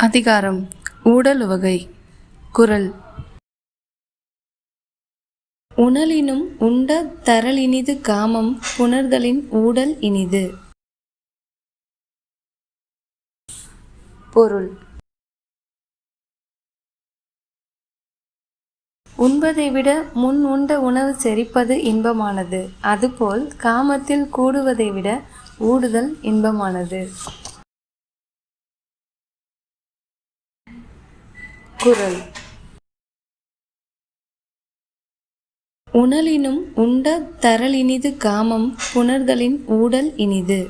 அதிகாரம் ஊடலுவகை. குறள். உணலினும் உண்ட தரலினிது காமம் புணர்தலின் ஊடல் இனிது. பொருள். உண்பதை விட முன் உண்ட உணவு செரிப்பது இன்பமானது, அதுபோல் காமத்தில் கூடுவதை விட ஊடுதல் இன்பமானது. குறள். உணலினும் உண்ட தரலினிது காமம் புணர்தலின் ஊடல் இனிது.